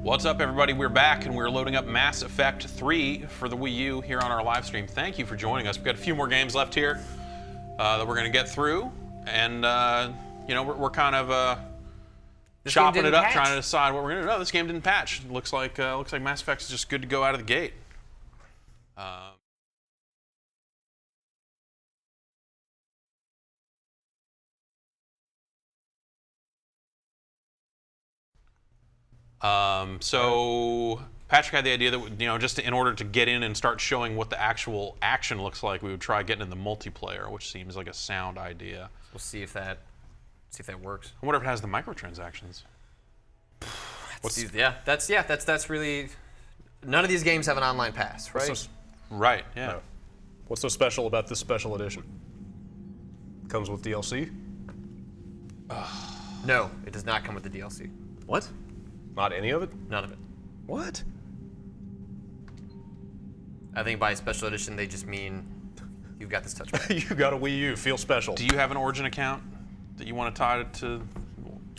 What's up, everybody? We're back, and we're loading up Mass Effect 3 for the Wii U here on our live stream. Thank you for joining us. We've got a few more games left here that we're going to get through, and you know, we're kind of chopping it up, trying to decide what we're going to do. No, this game didn't patch. It looks like Mass Effect is just good to go out of the gate. So Patrick had the idea that, you know, just in order to get in and start showing what the actual action looks like, we would try getting in the multiplayer, which seems like a sound idea. We'll see if that works. I wonder if it has the microtransactions. That's really. None of these games have an online pass, right? Right. Yeah. No. What's so special about this special edition? Comes with DLC? No, it does not come with the DLC. What? Not any of it? None of it. What? I think by special edition they just mean you've got this touchpad. You got a Wii U. Feel special. Do you have an Origin account that you want to tie to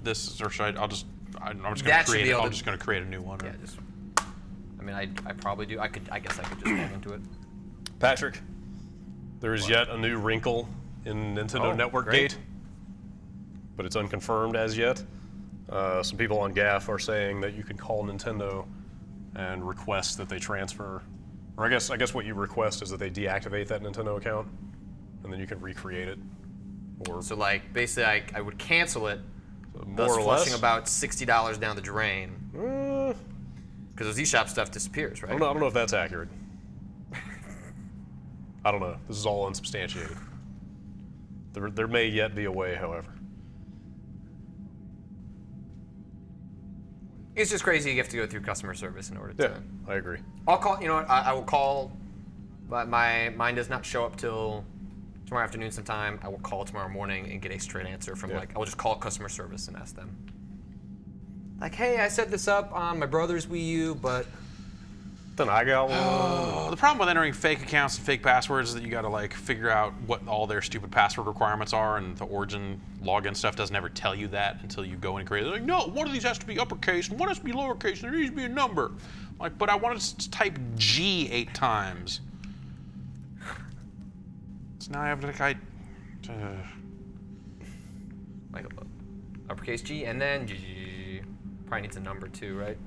this, or should I'm just going to create it. I'm just going to create a new one. Yeah, just. I mean, I probably do. I guess I could just log into it. Patrick, there is yet a new wrinkle in Nintendo Network Gate, but it's unconfirmed as yet. Some people on GAF are saying that you can call Nintendo and request that they transfer, or I guess what you request is that they deactivate that Nintendo account, and then you can recreate it. Or so, like, basically, I would cancel it, more or flushing less about $60 down the drain. Because those eShop stuff disappears, right? I don't know if that's accurate. I don't know. This is all unsubstantiated. There may yet be a way, however. It's just crazy. You have to go through customer service in order to. Yeah, I agree. I'll call. You know what? I will call. But mine does not show up till tomorrow afternoon sometime. I will call tomorrow morning and get a straight answer from I will just call customer service and ask them. Like, hey, I set this up on my brother's Wii U, but. Then I got one. The problem with entering fake accounts and fake passwords is that you got to like figure out what all their stupid password requirements are, and the Origin login stuff doesn't ever tell you that until you go in and create it. They're like, no, one of these has to be uppercase and one has to be lowercase, and there needs to be a number. I'm like, but I wanted to type G 8 times. So now I have to like like uppercase G and then G. Probably needs a number too, right?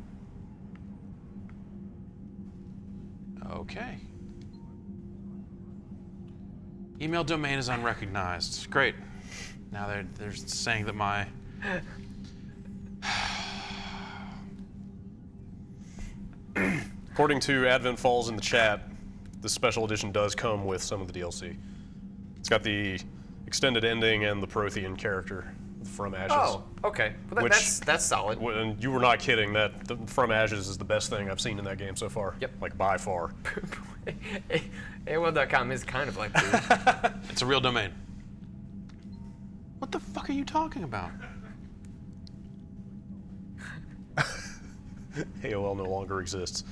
Okay. Email domain is unrecognized. Great. Now they're saying that my... According to Advent Falls in the chat, this special edition does come with some of the DLC. It's got the extended ending and the Prothean character from Ashes. Oh, okay. Well, that's solid. And you were not kidding. That From Ashes is the best thing I've seen in that game so far. Yep. Like, by far. AOL.com is kind of like that. It's a real domain. What the fuck are you talking about? AOL no longer exists.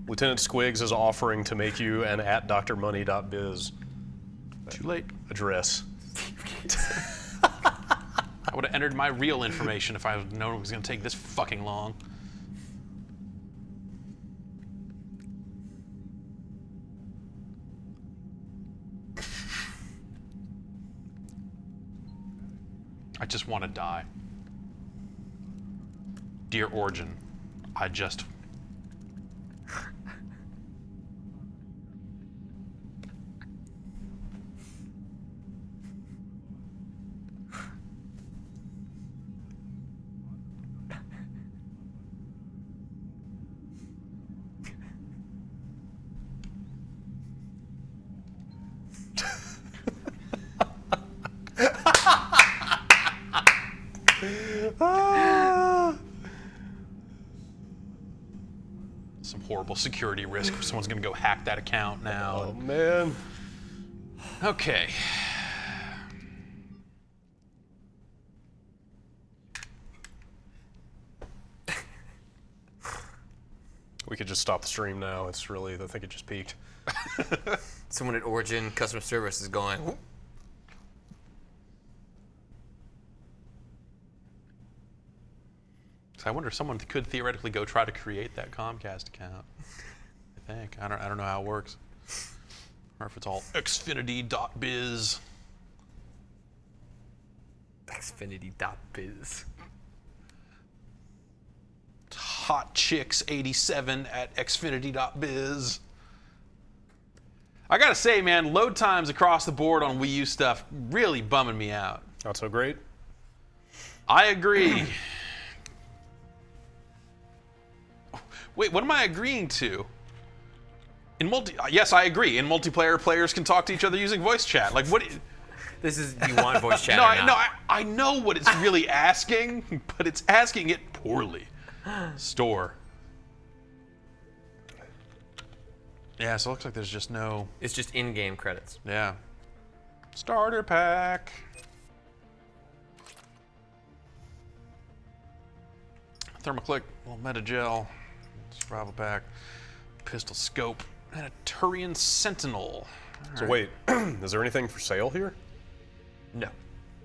Lieutenant Squiggs is offering to make you an @drmoney.biz Too late. address. I would have entered my real information if I had known it was going to take this fucking long. I just want to die. Dear Origin, I just... Some horrible security risk if someone's going to go hack that account now. Oh, man. Okay. We could just stop the stream now. It's really, I think it just peaked. Someone at Origin customer service is going. So I wonder if someone could theoretically go try to create that Comcast account. I think. I don't know how it works. Or if it's all Xfinity.biz. Xfinity.biz. Hotchicks87 at Xfinity.biz. I gotta say, man, load times across the board on Wii U stuff really bumming me out. Not so great. I agree. Wait, what am I agreeing to? Yes, I agree. In multiplayer, players can talk to each other using voice chat. Like, what? This is, do you want voice chat No, or not? I know what it's really asking, but it's asking it poorly. Store. Yeah, so it looks like there's just no... It's just in-game credits. Yeah. Starter pack. Thermoclick, little Metagel, survival pack, pistol scope, and a Turian Sentinel. So wait, is there anything for sale here? No.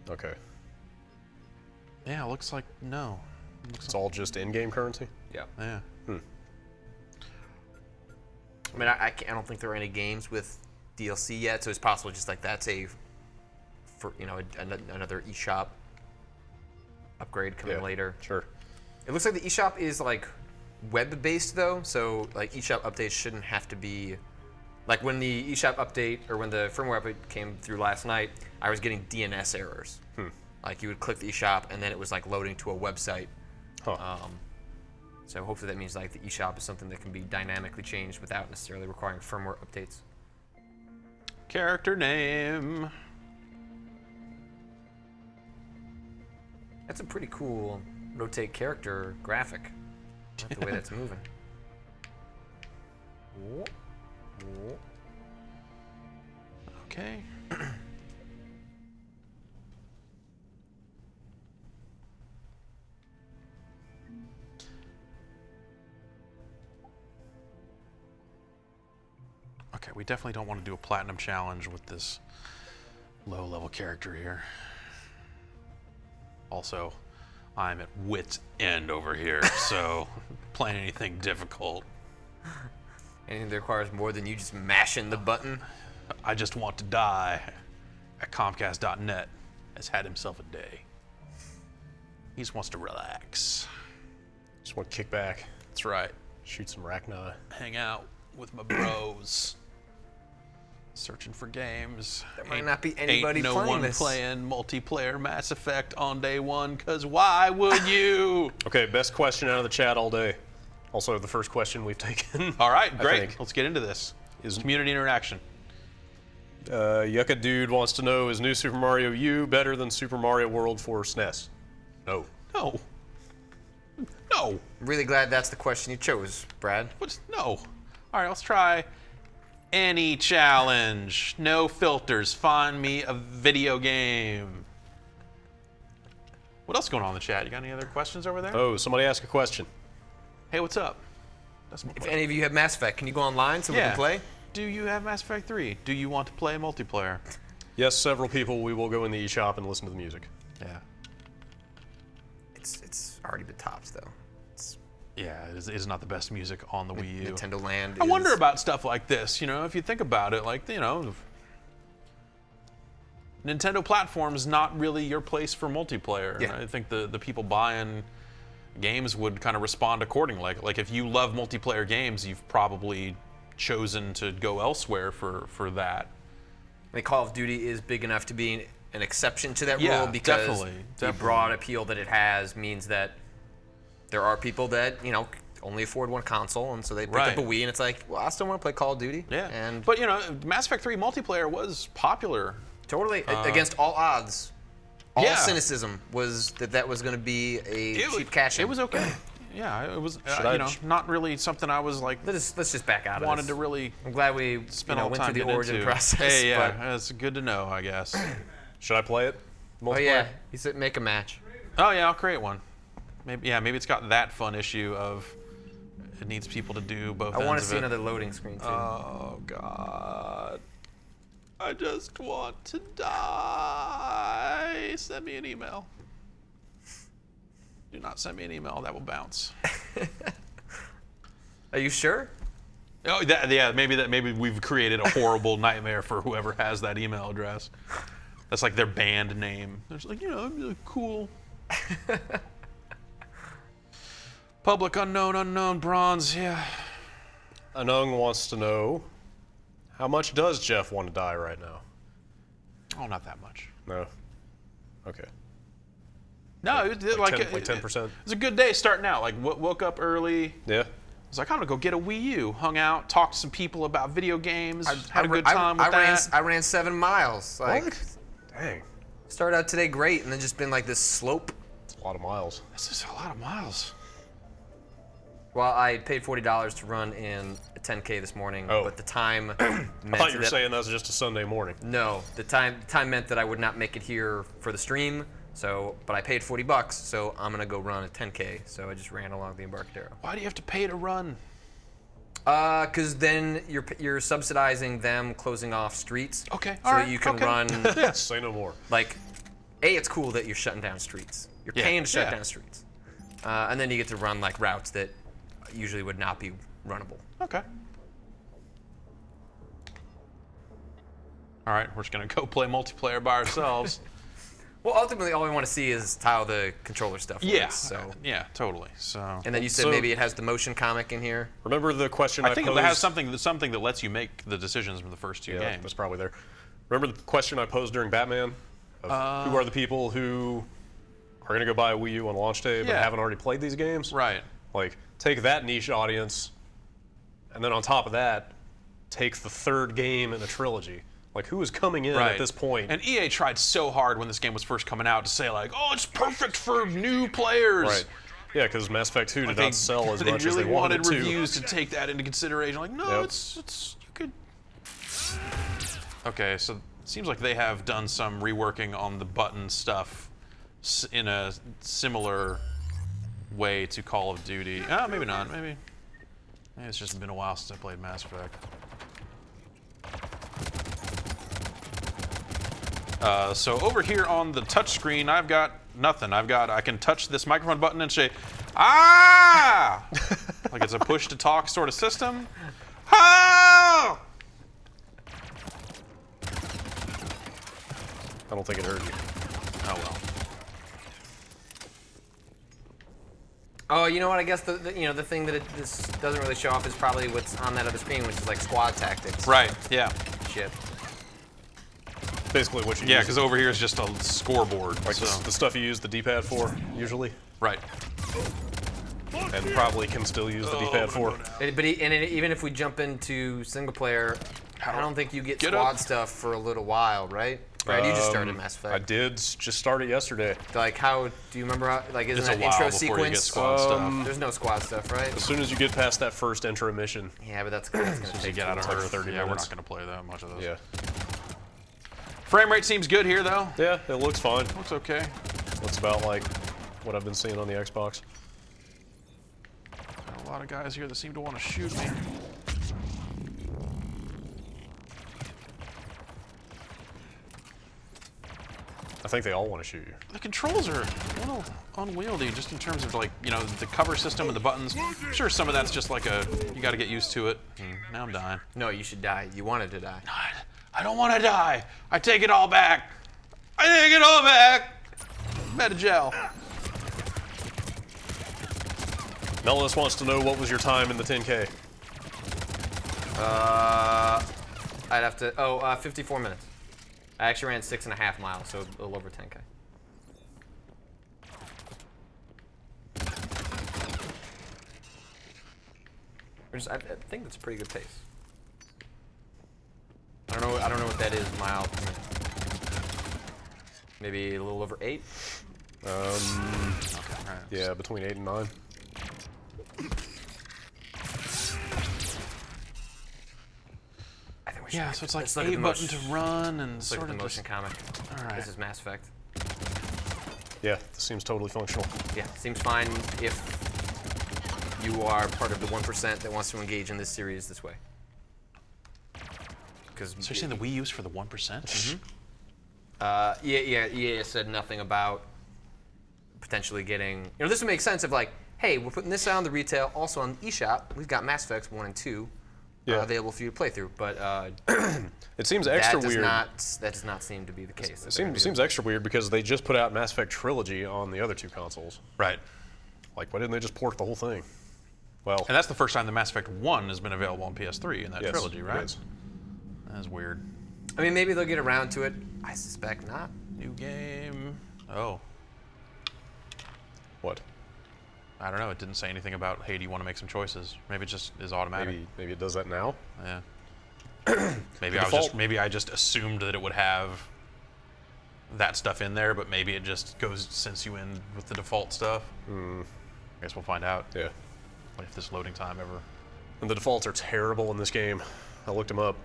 Okay. Yeah, it looks like no. It's all just in-game currency? Yeah. Yeah. I mean, I don't think there are any games with DLC yet, so it's possible just like that's for another eShop upgrade coming later. Sure. It looks like the eShop is like web-based though, so like eShop updates shouldn't have to be like when the eShop update or when the firmware update came through last night, I was getting DNS errors. Like you would click the eShop and then it was like loading to a website. Huh. So hopefully that means like the eShop is something that can be dynamically changed without necessarily requiring firmware updates. Character name. That's a pretty cool rotate character graphic. I like the way that's moving. Okay. Okay, we definitely don't want to do a platinum challenge with this low-level character here. Also, I'm at wit's end over here, so playing anything difficult. Anything that requires more than you just mashing the button. I just want to die at Comcast.net has had himself a day. He just wants to relax. Just want to kick back, That's right. shoot some Rachni. Hang out with my bros. Searching for games. There might not be anybody ain't no playing one this. playing multiplayer Mass Effect on day one, cause why would you? Okay, best question out of the chat all day. Also, the first question we've taken. All right, I great. think. Let's get into this. Is- Community interaction. Yucca Dude wants to know, is New Super Mario U better than Super Mario World for SNES? No. No. No. I'm really glad that's the question you chose, Brad. What's no? All right, let's try any challenge. No filters. Find me a video game. What else is going on in the chat? You got any other questions over there? Oh, somebody asked a question. Hey, what's up? That's more If question. any of you have Mass Effect, can you go online so we can play? Do you have Mass Effect 3? Do you want to play multiplayer? Yes, several people. We will go in the eShop and listen to the music. Yeah. It's already been topped though. It's Yeah, it is not the best music on the Wii U. Nintendo Land. I wonder about stuff like this, you know, if you think about it, like, you know, Nintendo platform's not really your place for multiplayer. Yeah. I think the people buying games would kind of respond accordingly. Like if you love multiplayer games, you've probably chosen to go elsewhere for that. I mean, Call of Duty is big enough to be an exception to that Yeah, rule because definitely. the broad appeal that it has means that there are people that, you know, only afford one console, and so they pick up a Right. Wii, and it's like, well, I still want to play Call of Duty. Yeah. And But, you know, Mass Effect 3 multiplayer was popular. totally, against all odds, all yeah. cynicism was that was going to be a cheap cash in. It was okay. Yeah, it was, I you know, not really something I was like, Let's just back out of wanted this. to really I'm glad we spend all the went time through the getting origin into. process. Hey, yeah, but- it's good to know, I guess. Should I play it? oh Multiplayer? yeah, he said make a match. Oh yeah, I'll create one. Maybe it's got that fun issue of it needs people to do both I want to ends see of it. another loading screen too. Oh god. I just want to die. Send me an email. Do not send me an email. That will bounce. Are you sure? Oh, yeah. Maybe we've created a horrible nightmare for whoever has that email address. That's like their band name. There's like, cool. Public unknown bronze. Yeah. Anung wants to know, how much does Jeff want to die right now? Oh, not that much. No. Okay. No, it was like 10%. It was a good day starting out. Like woke up early. Yeah. I was like, I'm gonna go get a Wii U. Hung out, talked to some people about video games. Had a good time with that. I ran 7 miles. Like, What? Dang. started out today great, and then just been like this slope. That's a lot of miles. This is a lot of miles. Well, I paid $40 to run in a 10K this morning, Oh. but the time I meant thought you were that, saying that was just a Sunday morning. no, the time meant that I would not make it here for the stream. So, but I paid $40, so I'm gonna go run a 10K. So I just ran along the Embarcadero. Why do you have to pay to run? Cause then you're subsidizing them closing off streets. Okay, So all right, you can okay. run Say no more. like, it's cool that you're shutting down streets. You're Yeah, paying to shut yeah. down streets, and then you get to run like routes that usually would not be runnable. Okay. All right, we're just gonna go play multiplayer by ourselves. Well, ultimately, all we want to see is how the controller stuff works. Yeah. So, Yeah, totally. So. and then you said So- maybe it has the motion comic in here. Remember the question I think posed? it has something that lets you make the decisions from the first two Yeah, games. that's probably there. Remember the question I posed during Batman? Of who are the people who are going to go buy a Wii U on launch day but Yeah. haven't already played these games? Right. Like, take that niche audience, and then on top of that, take the third game in the trilogy. Like, who is coming in Right. at this point? And EA tried so hard when this game was first coming out to say like, oh, it's perfect for new players. Right. Yeah, because Mass Effect 2 did They- not sell as they much really as they wanted wanted to. reviews to take that into consideration. Like, no, Yep. it's you could. Okay, so it seems like they have done some reworking on the button stuff in a similar way to Call of Duty. Maybe not. Maybe it's just been a while since I played Mass Effect. So over here on the touch screen, I've got nothing. I can touch this microphone button and say, ah! Like it's a push to talk sort of system. Ah! I don't think it heard you. Oh well. Oh, you know what? I guess the thing that this doesn't really show off is probably what's on that other screen, which is like squad tactics. Right. Yeah. Shit. Basically what you Yeah, use because over here is just a scoreboard. like so. the stuff you use the D-pad for, usually, Right. and probably can still use the D-pad for. Even if we jump into single player, I don't think you get Get squad up. stuff for a little while, right? Right, you just started Mass Effect. I did just start it yesterday. Like, how do you remember? How, like, isn't It's a that while intro before you get sequence? squad stuff. There's no squad stuff, right? As soon as you get past that first intro mission, Yeah, but that's gonna To take get out of like Earth. 30 Yeah, we're minutes. not going to play that much of this. yeah. Frame rate seems good here, though. Yeah, it looks fine. Looks okay. Looks about like what I've been seeing on the Xbox. Got a lot of guys here that seem to want to shoot me. I think they all want to shoot you. The controls are a little unwieldy just in terms of like, the cover system and the buttons. I'm sure some of that's just like you got to get used to it. Now I'm dying. No, you should die. You wanted to die. I don't want to die. I take it all back. I take it all back. Better jail. Mellis wants to know what was your time in the 10K. I'd have to. 54 minutes. I actually ran 6.5 miles, so a little over 10K. I think that's a pretty good pace. I don't know what that is mile per minute. Maybe a little over 8. Okay, all right. Yeah, between 8 and 9. I think we should. Yeah, so it's like let's look at A the button motion- to run and Let's look sort at the of motion comic. All right. This is Mass Effect. Yeah, this seems totally functional. Yeah, seems fine if you are part of the 1% that wants to engage in this series this way. because So you're saying the Wii U's for the 1%? EA said nothing about potentially getting. This would make sense of like, hey, we're putting this out on the retail, also on the eShop. We've got Mass Effects 1 and 2 available for you to play through. But it seems extra weird. That does not seem to be the case. It seems extra weird because they just put out Mass Effect Trilogy on the other two consoles. Right. Like, why didn't they just port the whole thing? Well, And that's the first time the Mass Effect 1 has been available on PS3 in that yes, trilogy, right? yes. That's weird. I mean, maybe they'll get around to it. I suspect not. New game. Oh, What? I don't know. It didn't say anything about, hey, do you want to make some choices? Maybe it just is automatic. Maybe it does that now. Yeah. Maybe I just assumed that it would have that stuff in there, but maybe it just sends you in with the default stuff. I guess we'll find out. Yeah. If this loading time ever. And the defaults are terrible in this game. I looked them up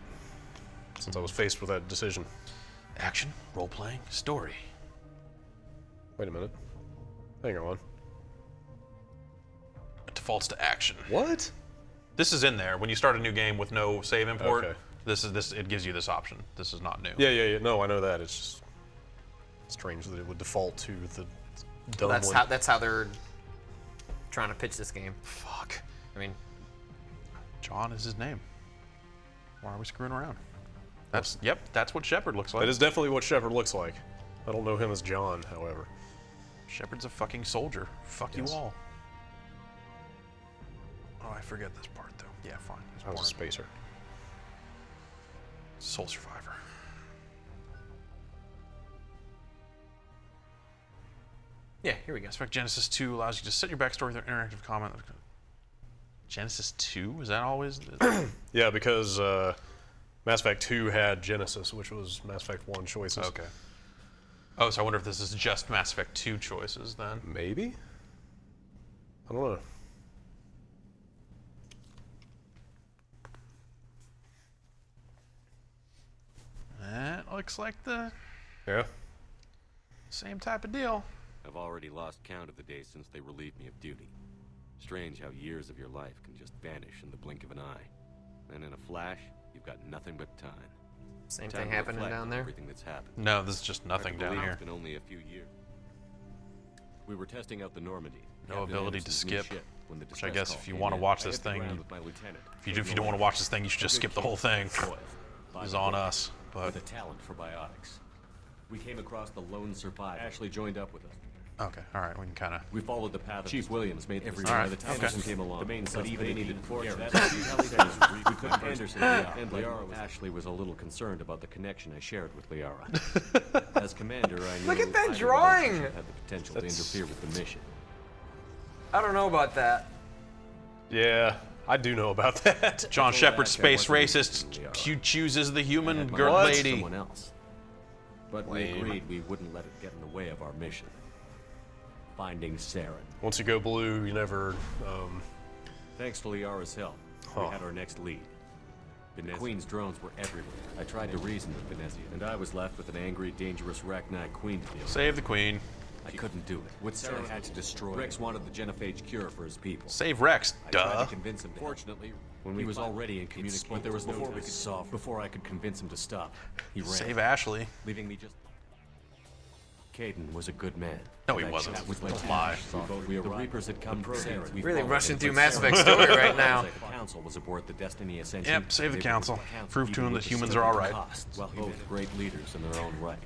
since I was faced with that decision. Action, role playing, story. Wait a minute. Hang on. It defaults to action. What? This is in there when you start a new game with no save import. Okay. It gives you this option. This is not new. Yeah. No, I know that. It's just strange that it would default to the dumb one. That's how they're trying to pitch this game. Fuck. I mean, John is his name. Why are we screwing around? That's what Shepard looks like. That is definitely what Shepard looks like. I don't know him as John, however. Shepard's a fucking soldier. Fuck Yes. you all. Oh, I forget this part though. Yeah, fine. He's I was a born. spacer. Soul survivor. yeah, here we go. Mass Effect Genesis 2 allows you to set your backstory with an interactive comment. Genesis 2? Is that always? Yeah, because Mass Effect 2 had Genesis, which was Mass Effect 1 choices. Okay. Oh, so I wonder if this is just Mass Effect 2 choices then. Maybe? I don't know. That looks like the Yeah? same type of deal. I've already lost count of the days since they relieved me of duty. Strange how years of your life can just vanish in the blink of an eye. And in a flash, you've got nothing but time. Same Time thing to happening reflect down on there. Everything that's happened. No, this is just nothing I down believe here. It's been only a few years. We were testing out the Normandy. No Captain ability to Anderson's new skip, ship, when the Which I distress guess call if you came want to in. watch I this hit the thing, ground with my lieutenant. if you don't want to watch this thing, you should just skip the whole thing. It's on us. But With a talent for biotics. We came across the lone survivor. Ashley joined up with us. okay, all right, we can kind of. We followed the path of Chief Williams made every All right, by the time okay. Anderson came along. The main suspect even needed forge. We couldn't Anderson. Ashley was a little concerned about the connection I shared with Liara. As commander, I knew Look at that either drawing! relationship had the potential to interfere with the mission. I don't know about that. Yeah, I do know about that. John Shepard, that, space I wasn't racist, interested in chooses the human Had my girl eyes on lady. Someone else. But we Lame. agreed we wouldn't let it get in the way of our mission. Finding Saren. Once you go blue, you never... Thanks to Liara's help, we had our next lead. The Queen's drones were everywhere. I tried to reason with Venezia, and I was left with an angry, dangerous Rachni Queen to deal with. Save the queen. I couldn't do it. What Saren had to destroy. Rex wanted the genophage cure for his people. Save Rex. I tried Duh. to convince him. Fortunately, when he was already in communication, but there was no time to solve. Before I could convince him to stop, he ran, Save Ashley. leaving me just. Caden was a good man. No, he That wasn't. chat was Don't like lie. the Reapers had come to Saren. We Really followed rushing them, through but Mass Saren- Effect story right now. The council was aboard the Destiny Ascension. Yep, save the They council. were the Prove to even him with that the humans are all right. significant costs, Well, both great leaders in their own right.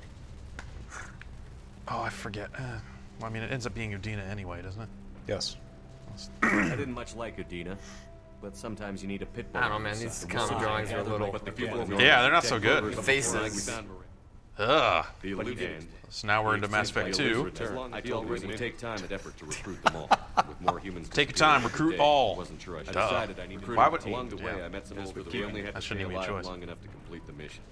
Oh, I forget. Well, I mean, it ends up being Udina anyway, doesn't it? Yes. I didn't much like Udina, but sometimes you need a pit bull. I don't know, man. These comic drawings are a little. Yeah, they're not so good. Faces. Ugh. The elite. So now we're into Mass Effect 2. I told her it would take time and effort to recruit them all. With more humans. Take your time, recruit all. Wasn't sure I Duh. decided I needed Why would- along the way. yeah. I met some older people. Only had That to shouldn't stay even be a alive choice. long enough to complete the mission.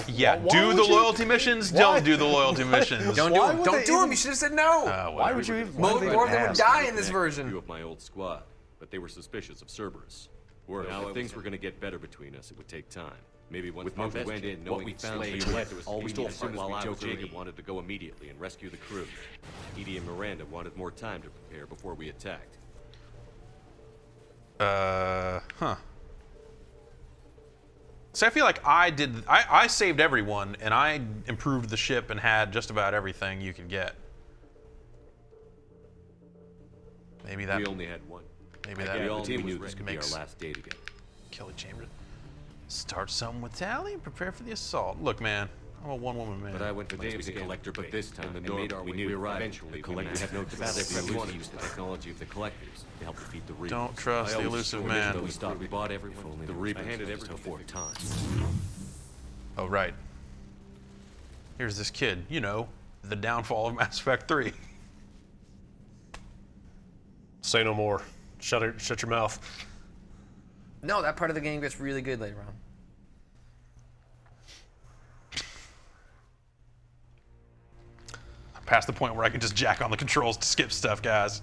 Yeah, Why do would the you- loyalty missions. Why? Don't do the loyalty missions. Don't do Why them. would Don't they do them. even- You should have said no. Why would you even... More why would they than would ask? die in this Few version. of my old squad, but they were suspicious of Cerberus. Now, if things were going to get better between us, it would take time. Maybe once we went in, knowing we found slaves, there was always as soon as we joked Jacob wanted to go immediately and rescue the crew. Edie and Miranda wanted more time to prepare before we attacked. Huh. See, I feel like I saved everyone, and I improved the ship and had just about everything you could get. Maybe that. We only had one. Maybe We all that knew this could be our makes last day together. Kelly Chambers. Start something with Tally and prepare for the assault. Look, man, I'm a one-woman man. But I went to Dave's collector, but this time in the North, we knew eventually the collector had no capacity. We wanted to use the technology of the collectors to help defeat the Reapers. Don't trust the elusive man. We stopped. We bought everyone. The Reapers. I handed everything to 4 times. Oh, right. Here's this kid. You know, the downfall of Mass Effect 3. Say no more. Shut your mouth. No, that part of the game gets really good later on. I'm past the point where I can just jack on the controls to skip stuff, guys.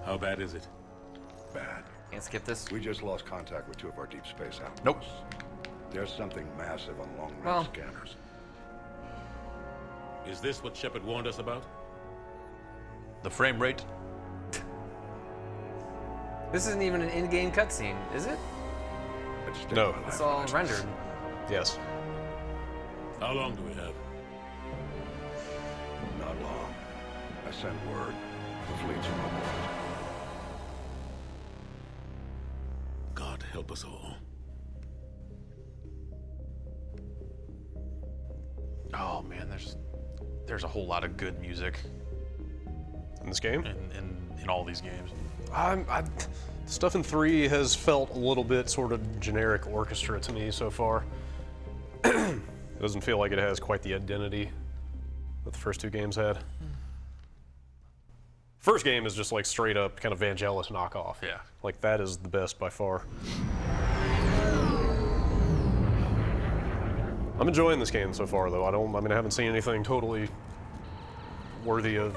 How bad is it? Bad. Can't skip this. We just lost contact with 2 of our deep space outposts. Nope. There's something massive on long-range Well. scanners. Is this what Shepard warned us about? The frame rate. This isn't even an in-game cutscene, is it? I just No. did my It's life all license. rendered. Yes. How long do we have? Not long. I sent word. The fleet's mobilized. God help us all. Oh man, there's a whole lot of good music In this game? in all these games. Stuff in 3 has felt a little bit sort of generic orchestra to me so far. It doesn't feel like it has quite the identity that the first 2 games had. First game is just like straight up kind of Vangelis knockoff. Yeah. Like that is the best by far. I'm enjoying this game so far though. I haven't seen anything totally worthy of,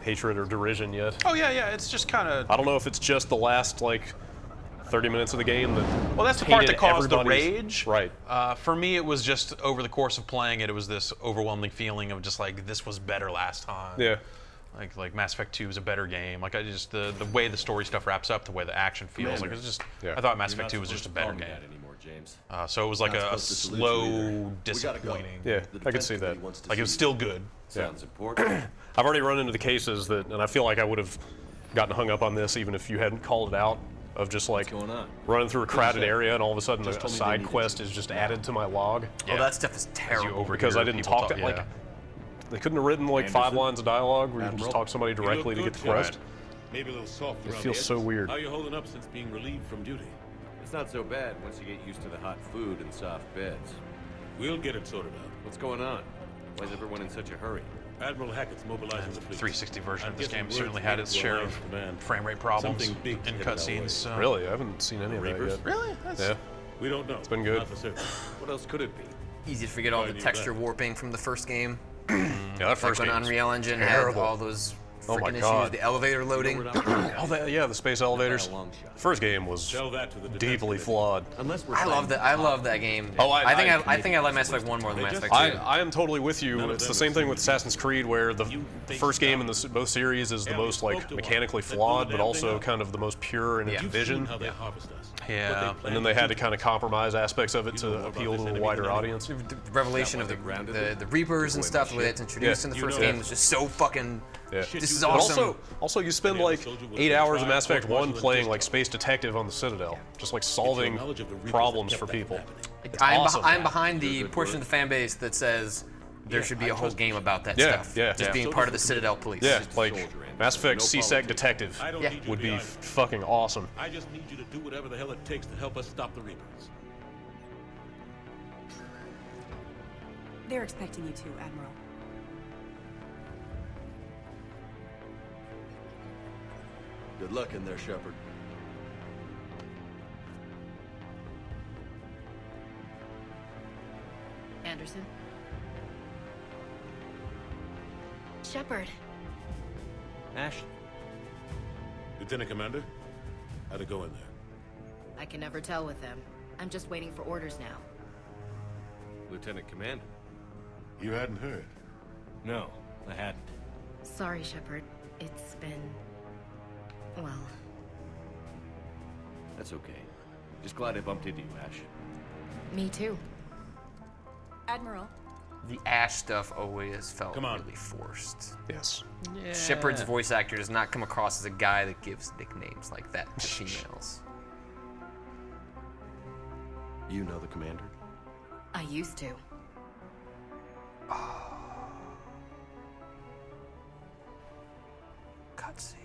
hatred or derision yet. Oh yeah, it's just kind of. I don't know if it's just the last like 30 minutes of the game that Well, that's the part that tainted caused the everybody's- rage. Right. For me, it was just over the course of playing it, it was this overwhelming feeling of just like this was better last time. Yeah. Like Mass Effect 2 is a better game. Like the way the story stuff wraps up, the way the action feels, like it's just. Yeah. I thought Mass Effect 2 was just a better game. Anymore, James. So it was like Not a supposed to salute you slow either. disappointing. Yeah, I can see that. Like it was still good. Sounds important. I've already run into the cases that, and I feel like I would have gotten hung up on this even if you hadn't called it out, of just like going on? running through a crowded area and all of a sudden Just a told me they side needed quest you. is just added to my log. Yeah. Oh, that stuff is As you terrible. overhear Because I didn't people talk to, like, yeah. they couldn't have written like 5 Anderson? lines of dialogue where you can Admiral? just talk to somebody You look directly to good, get the quest. Shepard. Maybe a little soft It around feels the so edges. weird. How are you holding up since being relieved from duty? It's not so bad once you get used to the hot food and soft beds. We'll get it sorted out. What's going on? Why is everyone in such a hurry? Admiral Hackett's mobilizing the fleet. 360 version of I'm this guessing game words certainly made had it its to share Alliance of Command. frame rate problems Something big in headed our way. cutscenes. So. Really? I haven't seen any of that Reapers? yet. Really? That's, Yeah. We don't know. It's been good. Not for certain. What else could it be? Easy to forget all I the knew texture that. warping from the first game. Yeah, that first Like when game was Unreal Engine terrible. had all those Oh my freaking God. issues, the elevator loading. We're not wrong. Oh, the space elevators. By a long shot. First game was Tell that to the defense deeply committee. flawed. Unless we're I playing love that. I love that game. Oh, I think I- I like Mass Effect 1 more than Mass Effect 2. I am totally with you. None of It's them the same have thing seen with it. Assassin's Creed, where the You face first game in down. both series is the Ellie most spoke like to mechanically us. That flawed, blew but the damn also thing up. kind of the most pure in its Yeah. vision. How they harvest us. Yeah. What they And plan then they had do. to kind of compromise aspects of it You to know more about appeal this to a enemy wider than anyone. audience. The revelation Is of that why they grounded the Reapers and Away stuff, my the way shit. it's introduced Yeah. in the You first know game that. was just so fucking. Yeah. Shit This you is do. awesome. Also, you spend Any other like soldier would 8 have hours in tried, Mass Effect 1 court-martialed, playing and like discharged. space detective on the Citadel, just like solving knowledge of the Reapers problems that for kept that people. from happening. It's I'm, awesome. I'm behind the Good portion work. of the fan base that says there should be I a whole trust game you. about that Yeah, stuff. yeah. Just Yeah. being part of the Citadel Police. Yeah, Just a like soldier, Anderson. Mass Effect No CSEC politics. detective I don't Yeah. need you would to be honest. fucking awesome. I just need you to do whatever the hell it takes to help us stop the Reapers. They're expecting you to, Admiral. Good luck in there, Shepard. Anderson? Shepard. Ashley. Lieutenant Commander, how'd it go in there? I can never tell with them. I'm just waiting for orders now. Lieutenant Commander. You hadn't heard. No, I hadn't. Sorry, Shepard. It's been... well... That's okay. Just glad I bumped into you, Ash. Me too. Admiral, The Ash stuff always felt Come on. really forced. Yes. Shepard's voice actor does not come across as a guy that gives nicknames like that to females. You know the commander? I used to. Cutscene.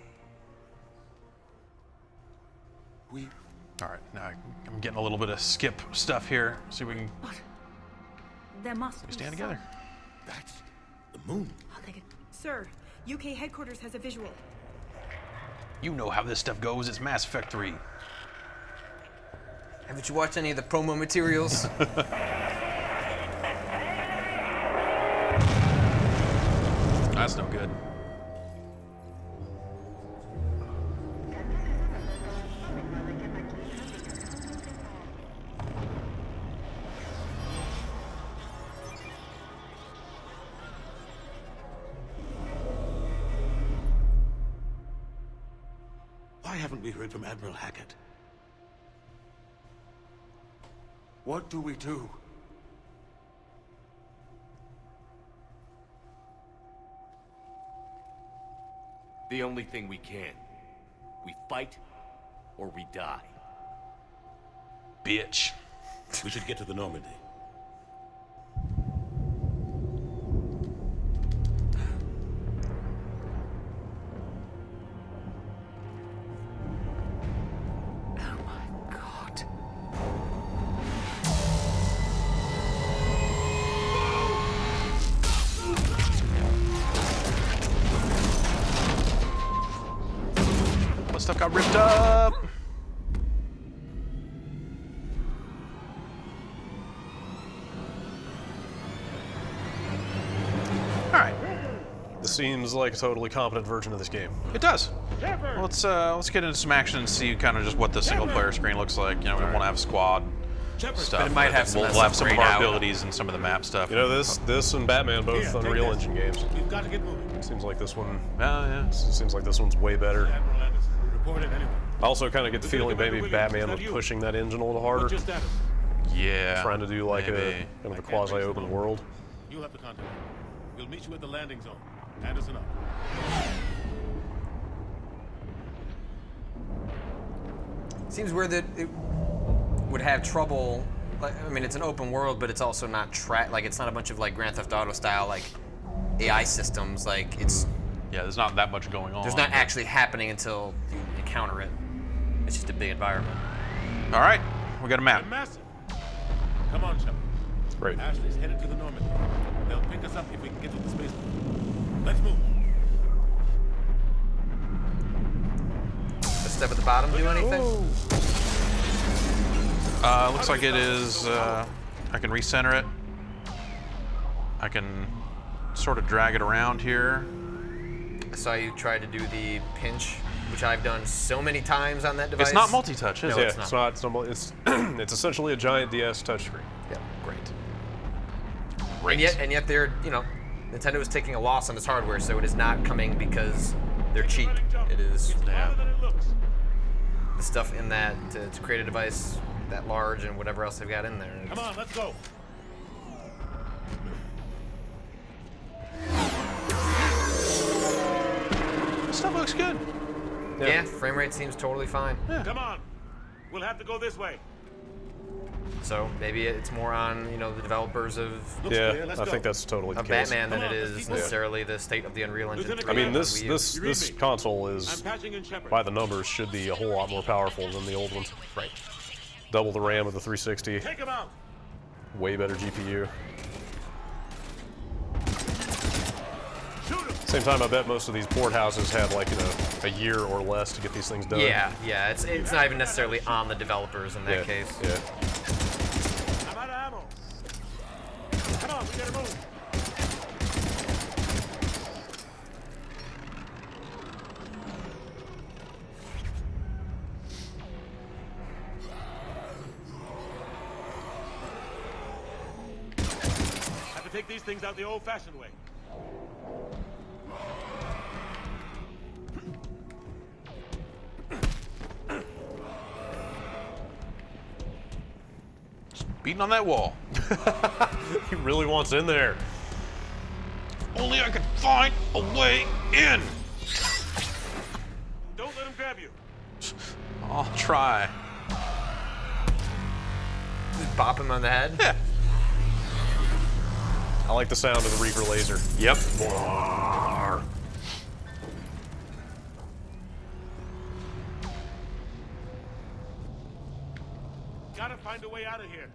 All right, now I'm getting a little bit of skip stuff here. See if we can there must be stand together. That's the moon. I'll take it. Sir, UK headquarters has a visual. You know how this stuff goes. It's Mass Effect 3. Haven't you watched any of the promo materials? That's no good. Why haven't we heard from Admiral Hackett? What do we do? The only thing we can. We fight, or we die. Bitch. We should get to the Normandy. Oh my god. What stuff got ripped up? All right, This seems like a totally competent version of this game. it does. Well, let's get into some action and see kind of just what the single player screen looks like. You know, we want to have squad stuff. But it might have some we'll of that have stuff some of grayed our out. abilities and some of the map stuff. You know, this and Batman both Here, take Unreal this. Engine games. We've got to get moving. Seems like this one. Yeah. Seems like this one's way better. Admiral Anderson, report it anyway. I also kind of get the feeling maybe Batman was pushing that engine a little harder, Just Anderson. Yeah. trying to do like a maybe. kind of a quasi-open world. You'll have to contact me. We'll meet you at the landing zone. Anderson up. Seems weird that it would have trouble. Like, I mean, it's an open world, but it's also not like it's not a bunch of like Grand Theft Auto style like AI systems. Like it's Yeah, there's not that much going on. there's not actually happening until you encounter it. It's just a big environment. All right, we got a map. And massive. Come on, Shepard. Great. Ashley's headed to the Normandy. They'll pick us up if we can get to the spaceport. Let's move. The step at the bottom do anything? Looks like it is. I can recenter it. I can sort of drag it around here. I saw you try to do the pinch, which I've done so many times on that device. It's not multi-touch, is No, it? it's It's not. not. It's essentially a giant DS touchscreen. Yeah, great. Great. And yet they're, Nintendo is taking a loss on this hardware, so it is not coming because they're cheap. It is Yeah. Than it looks. the stuff in that to create a device that large and whatever else they've got in there. Come on, let's go. This stuff looks good. Yeah, frame rate seems totally fine. Come on. We'll have to go this way. So maybe it's more on the developers of Looks Yeah, clear. Let's I go. think that's totally the of case. Batman than Come it on, let's is keep moving. necessarily the state of the Unreal Engine. Lieutenant 3 I mean, on this Wii U. this You read this me? console I'm is, patching in Shepard. by the numbers, should be a whole lot more powerful than the old ones. Right. Double the RAM of the 360. Take him out. Way better GPU. Shoot him. Same time, I bet most of these port houses had like a year or less to get these things done. Yeah, it's not even necessarily on the developers in that Yeah, case. yeah. I'm out of ammo. Come on, we gotta move. Have to take these things out the old-fashioned way. Beating on that wall. He really wants in there. Only I could find a way in. Don't let him grab you. I'll try. Just bop him on the head. Yeah. I like the sound of the Reaper laser. Yep. Gotta find a way out of here.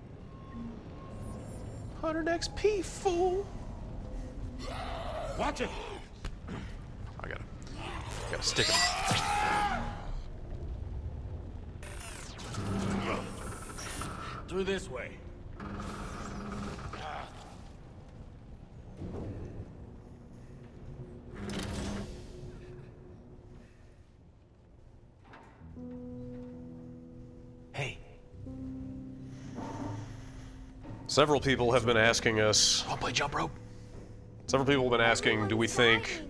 100 XP, fool. Watch it. I gotta stick him. Through this way. Hey. Several people have been asking us. I'll play jump rope. Several people have been asking, do we think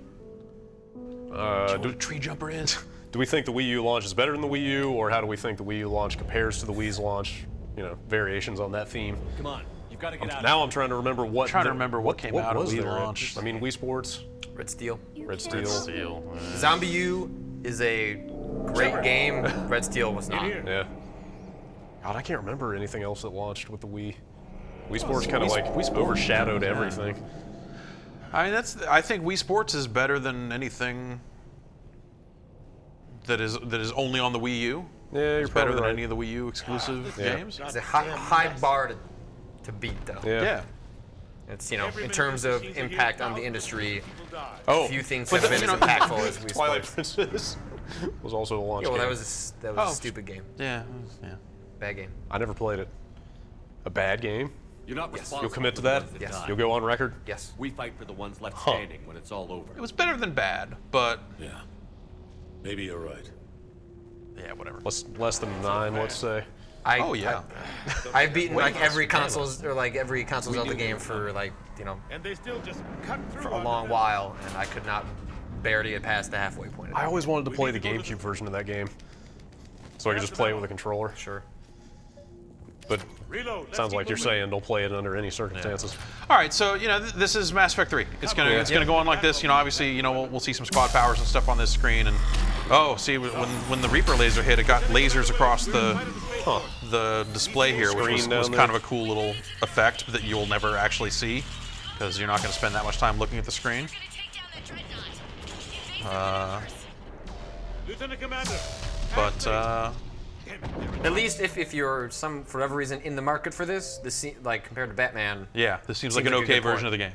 What a tree jumper is. do we think the Wii U launch is better than the Wii U, or how do we think the Wii U launch compares to the Wii's launch? You know, variations on that theme. Come on, you've got to get out. Now I'm trying to remember what. Trying to remember what came out of was Wii there? launch. I mean, Wii Sports, Red Steel. Red Steel. Zombie U is a great game. Red Steel was not. Yeah. God, I can't remember anything else that launched with the Wii. Wii Sports kind of like overshadowed everything. I mean, I think Wii Sports is better than anything that is only on the Wii U. Yeah, you're It's better probably than right. any of the Wii U exclusive Yeah. games. It's a high bar to beat, though. Yeah. Yeah. It's, you know, in terms of impact on the industry, Oh, few things but have been you as know- impactful as Wii Twilight Sports. Princess was also a launch Yeah, well, game. that was Oh. a stupid game. Yeah. Bad game. I never played it. A bad game? You're not responsible. You'll commit to for the that? ones Yes. die. You'll go on record? Yes. We fight for the ones left standing when it's all over. It was better than bad, but Yeah. Maybe you're right. yeah, whatever. Less than 9, let's say. Oh yeah. I've beaten like every consoles of the game for like, you know, And they still just cut through for a on long the- while, and I could not bear to get past the halfway point. I always wanted to play the GameCube version of that game, so I could just play it with a controller. Sure. But Reload. Let's sounds keep like you're moving. saying don't play it under any circumstances. All right, so you know this is Mass Effect 3. It's gonna go on like this. You know, obviously, you know we'll see some squad powers and stuff on this screen, and oh, see when the Reaper laser hit, it got lasers across the display here, which was Screen down kind of there. a cool little effect that you'll never actually see because you're not going to spend that much time looking at the screen. Lieutenant Commander. But At least if you're for whatever reason in the market for this like compared to Batman. yeah, this seems like Seems an like a okay good version of the game.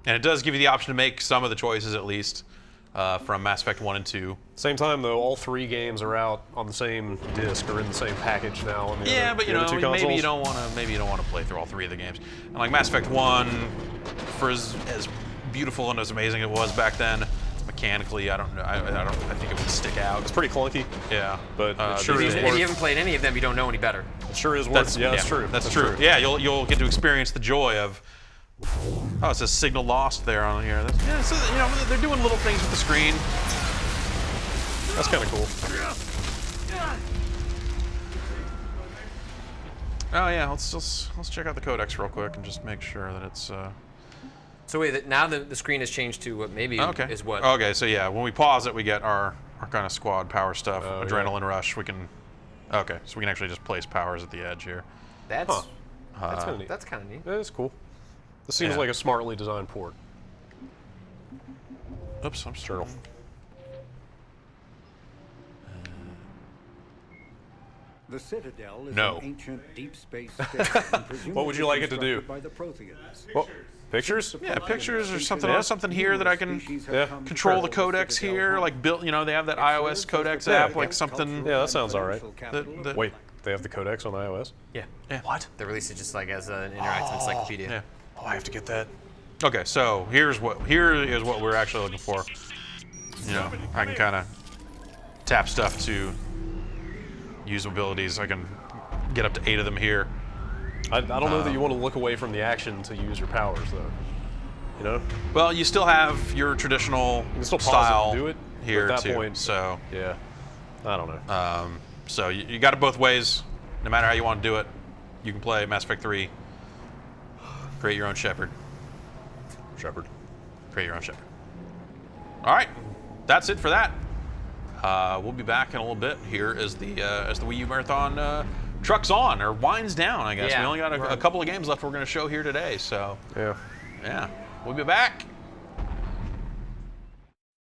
And it does give you the option to make some of the choices at least from Mass Effect 1 and 2. Same time though, all 3 games are out on the same disc or in the same package now. On the Yeah, other, but you the know, other 2 maybe consoles. you don't want to play through all 3 of the games. And like Mass Effect 1, for as beautiful and as amazing it was back then, mechanically, I think it would stick out. It's pretty clunky, Yeah, but it sure these is days- If worth. you haven't played any of them, you don't know any better. It sure is worth. That's Yeah, that's true. That's true. Yeah, you'll get to experience the joy of. Oh, it says signal lost there on here. Yeah, so you know they're doing little things with the screen. That's kind of cool. Oh yeah, let's check out the codex real quick and just make sure that it's. So wait, now the screen has changed to what maybe Okay. is what? Okay, so yeah, when we pause it, we get our kind of squad power stuff, Oh, yeah. adrenaline rush. We can. Okay, so we can actually just place powers at the edge here. That's Huh. That's kind of neat. that's kind of neat. Yeah, that's cool. This seems Yeah. like a smartly designed port. Oops, I'm Journal. The Citadel is No. an ancient deep space station. What would you like it to do? presumably constructed By the Protheans. Well, pictures? Yeah, pictures or something else, something here that I can control the codex here, like built. You know, they have that iOS codex app, like something. Yeah, that sounds all right. That- Wait, they have the codex on iOS? Yeah. Yeah. What? They released it just like as an interactive encyclopedia. Yeah. Oh, I have to get that. Okay, so here is what we're actually looking for. You know, I can kind of tap stuff to use abilities. I can get up to 8 of them here. I don't know that you want to look away from the action to use your powers, though. You know? Well, you still have your traditional You can still pause it style and do it. here but at that too. point, So, yeah. I don't know. so you got it both ways. No matter how you want to do it, you can play Mass Effect 3. Create your own Shepard. Create your own Shepard. All right, that's it for that. We'll be back in a little bit here as the Wii U marathon trucks on or winds down. I guess Yeah, we only got a couple of games left we're going to show here today. So Yeah. yeah, we'll be back.